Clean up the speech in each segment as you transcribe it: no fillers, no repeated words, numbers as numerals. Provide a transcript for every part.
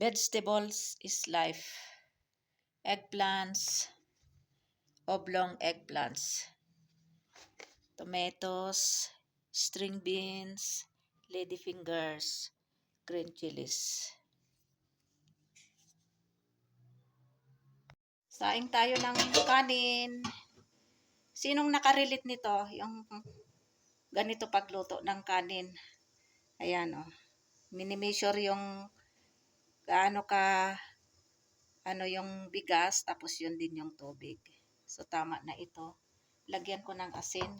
Vegetables is life. Eggplants, oblong eggplants, tomatoes, string beans, ladyfingers, green chilies. Saing tayo ng kanin. Sinong nakarelate nito? Yung ganito pagluto ng kanin. Ayan o. Minimeasure yung gaano ka yung bigas, tapos yun din yung tubig. So, tama na ito. Lagyan ko ng asin.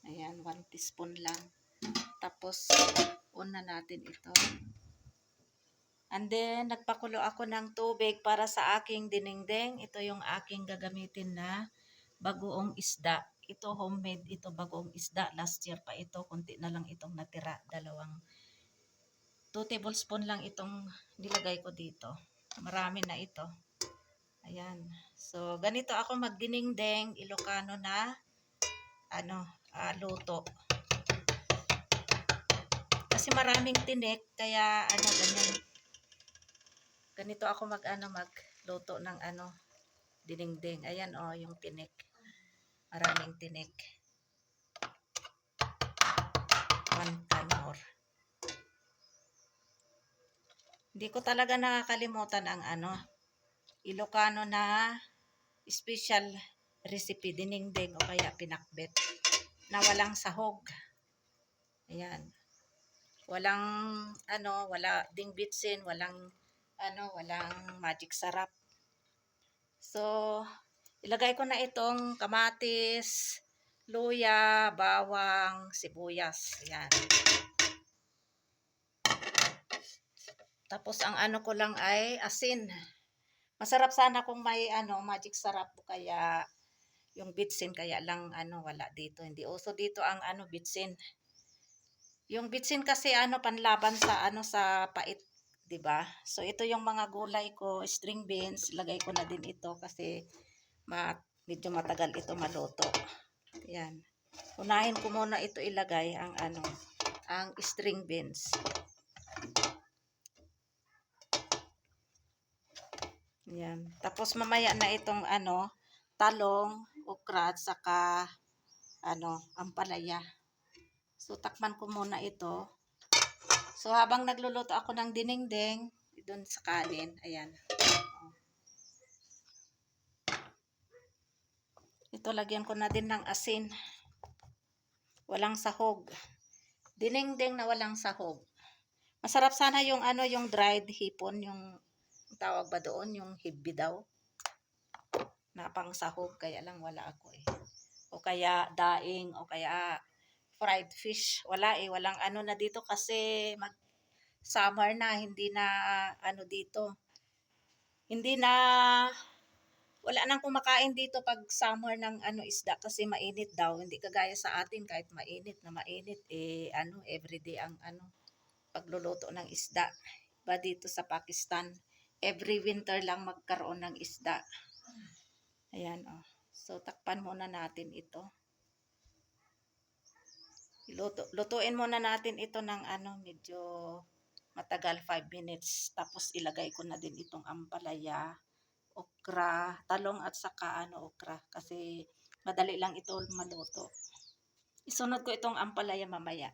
Ayan, 1 teaspoon lang. Tapos, una natin ito. And then, nagpakulo ako ng tubig para sa aking dinengdeng. Ito yung aking gagamitin na bagoong isda. Ito homemade, ito bagoong isda. Last year pa ito, konti na lang itong natira. 2 tablespoon lang itong nilagay ko dito. Marami na ito. Ayan. So, ganito ako magdinengdeng, Ilocano na luto. Kasi maraming tinik, kaya ganyan. Ganito ako magluto ng dinengdeng. Ayan yung tinik. Maraming tinik. 1 can more. Hindi ko talaga nakakalimutan ang Ilocano na special recipe, dinengdeng o kaya pinakbet na walang sahog. Ayan. Walang wala ding bitsin, walang magic sarap. So, ilagay ko na itong kamatis, luya, bawang, sibuyas. Ayan. Tapos ang ko lang ay asin. Masarap sana kung may magic sarap o kaya yung bitsin, kaya lang wala dito. Hindi uso dito ang bitsin. Yung bitsin kasi panlaban sa sa pait, 'di ba? So ito yung mga gulay ko, string beans, lagay ko na din ito kasi medyo matagal ito maluto. Ayan. Unahin ko muna ito ilagay ang ang string beans. Ayan. Tapos mamaya na itong talong, okra at saka ampalaya. So takman ko muna ito. So habang nagluluto ako ng dinengdeng doon sa kanin, ayan. Ito lagyan ko na din ng asin. Walang sahog. Dinengdeng na walang sahog. Masarap sana yung yung dried hipon, yung tawag ba doon, yung hibbi daw. Na pang sahog, kaya lang wala ako eh. O kaya daing, o kaya fried fish. Wala eh, walang na dito kasi summer na, hindi na dito. Hindi na wala nang kumakain dito pag summer ng isda kasi mainit daw. Hindi kagaya sa atin kahit mainit eh everyday ang pagluluto ng isda. Ba dito sa Pakistan, every winter lang magkaroon ng isda. Ayan oh. So takpan muna natin ito. Lutuin muna natin ito ng medyo matagal 5 minutes. Tapos ilagay ko na din itong ampalaya, okra, talong at saka okra kasi madali lang ito maluto. Isunod ko itong ampalaya mamaya.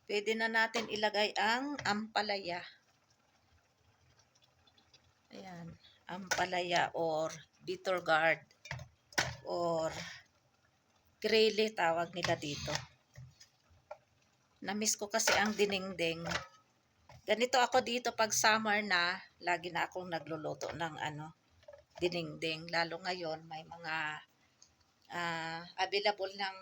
Pwede na natin ilagay ang ampalaya. Ayan, ampalaya or bitter gourd or grele tawag nila dito. Namiss ko kasi ang dinengdeng. Ganito ako dito pag summer na, lagi na akong nagluluto ng dinengdeng. Lalo ngayon may mga available ng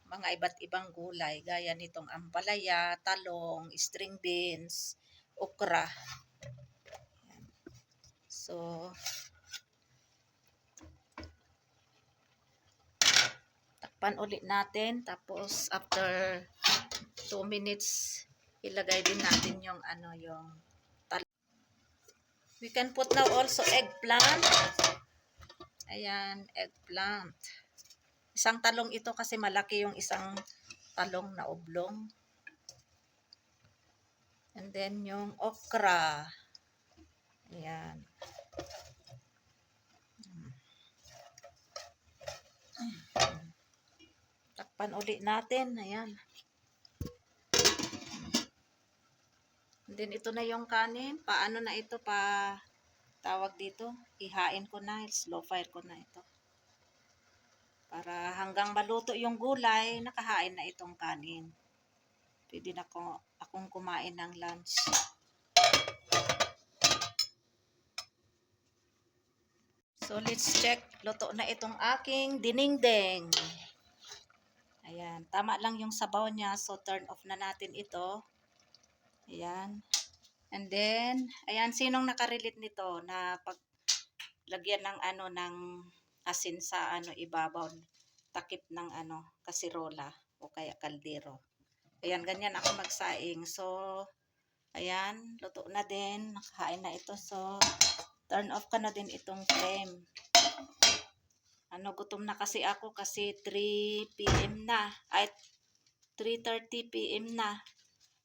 mga iba't ibang gulay gaya nitong ampalaya, talong, string beans, okra. So takpan ulit natin, tapos after 2 minutes ilagay din natin yung yung talong. We can put now also eggplant. Ayan, eggplant. Isang talong ito kasi malaki yung isang talong na oblong. And then yung okra. Ayan. Takpan uli natin. Ayan. And then ito na yung kanin. Paano na ito tawag dito? Ihain ko na. Slow fire ko na ito. Para hanggang maluto yung gulay, nakahain na itong kanin. Pwede na akong kumain ng lunch. So let's check. Luto na itong aking dinengdeng. Ayan. Tama lang yung sabaw niya. So turn off na natin ito. Ayan. And then, ayan, sinong nakarelate nito na paglagyan ng ng asin sa ibabaw, takip ng kasirola o kaya kaldero. Ayan, ganyan ako magsaing. So, ayan, luto na din, nakahain na ito. So, turn off ka na din itong flame. Gutom na kasi ako kasi 3 p.m. na. Ay, 3:30 p.m. na.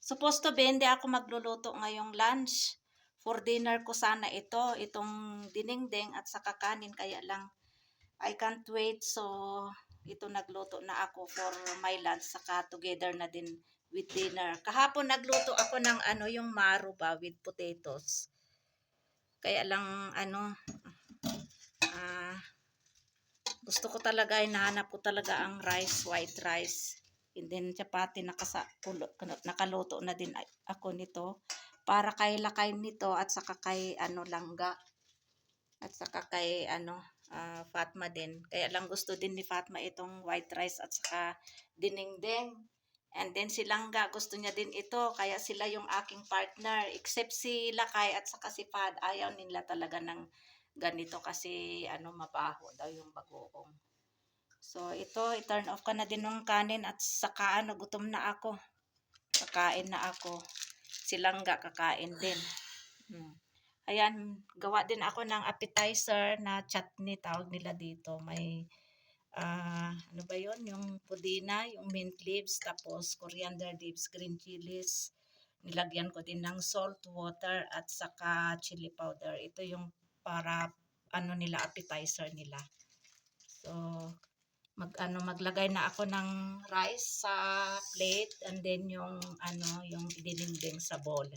Supposed to be, hindi ako magluluto ngayong lunch. For dinner ko sana itong dinengdeng at saka kanin. Kaya lang, I can't wait. So, ito nagluto na ako for my lunch. Saka together na din with dinner. Kahapon nagluto ako ng yung maru ba with potatoes. Kaya lang, gusto ko talaga, hinahanap ko talaga ang rice, white rice. And then chapati, nakaluto na din ako nito para kay lakay nito at saka kay langga at saka kay Fatma din. Kaya lang gusto din ni Fatma itong white rice at saka dinengdeng. And then si Langga gusto niya din ito, kaya sila yung aking partner. Except si Lakay at saka si Fad, ayaw nila talaga ng ganito kasi mabaho daw yung bagoong. So, ito, i-turn off ka na din ng kanin at saka gutom na ako. Kakain na ako. Silang kakain din. Ayan, gawa din ako ng appetizer na chutney, tawag nila dito. May, ano ba yun? Yung pudina, yung mint leaves, tapos coriander leaves, green chilies. Nilagyan ko din ng salt, water, at saka chili powder. Ito yung para, nila, appetizer nila. So, maglagay na ako ng rice sa plate and then yung yung dinengdeng sa bowl.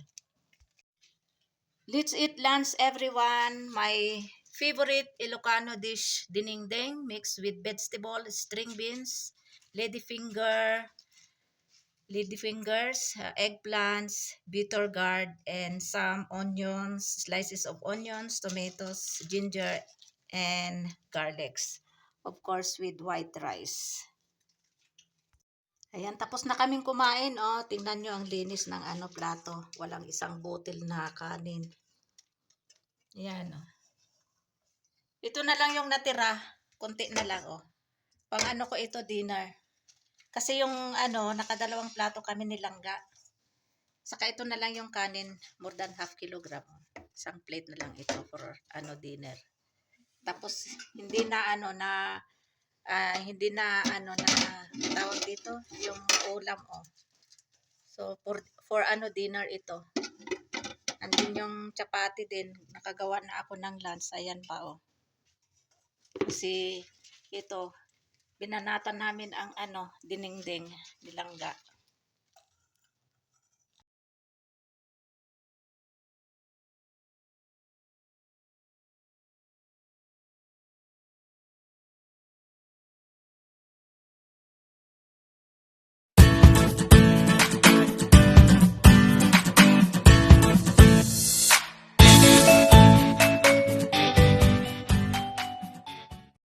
Let's eat lunch, everyone. My favorite Ilocano dish, dinengdeng mixed with vegetable, string beans, ladyfingers, eggplants, bitter gourd, and some onions, slices of onions, tomatoes, ginger, and garlics. Of course, with white rice. Ayan, tapos na kaming kumain. Oh, tingnan nyo ang linis ng plato. Walang isang botel na kanin. Ayan, oh. Ito na lang yung natira. Konti na lang, oh. Pang ko ito, dinner. Kasi yung nakadalawang plato kami nilangga. Saka ito na lang yung kanin, more than ½ kilogram. Isang plate na lang ito for dinner. Tapos hindi na hindi na na tawag dito yung ulam, oh. So for dinner ito. And then yung chapati din, nakagawa na ako ng lunch. Ayan pa, oh. Kasi ito binanatan namin ang dinengdeng nilangga.